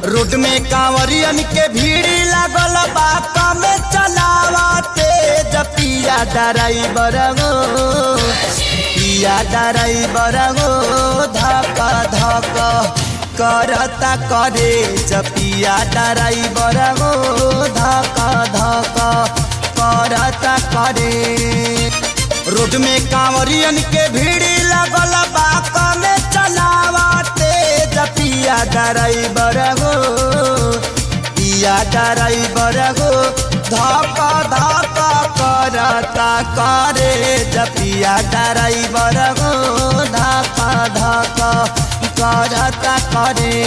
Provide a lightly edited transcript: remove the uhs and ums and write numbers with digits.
Road में कांवरियन के भीड़ लागल बा कमे चलावते पिया ड्राइवर गो पिया ड्राइवर गो धक धक करता करे पिया ड्राइवर गो धक धक करता करे। रोड में कांवरियन के भीड़ लागल बा कमे चलावते पिया ड्राइवर गो पिया ड्राइवर गो धक धक करता करे पिया ड्राइवर गो धक धक करता करे।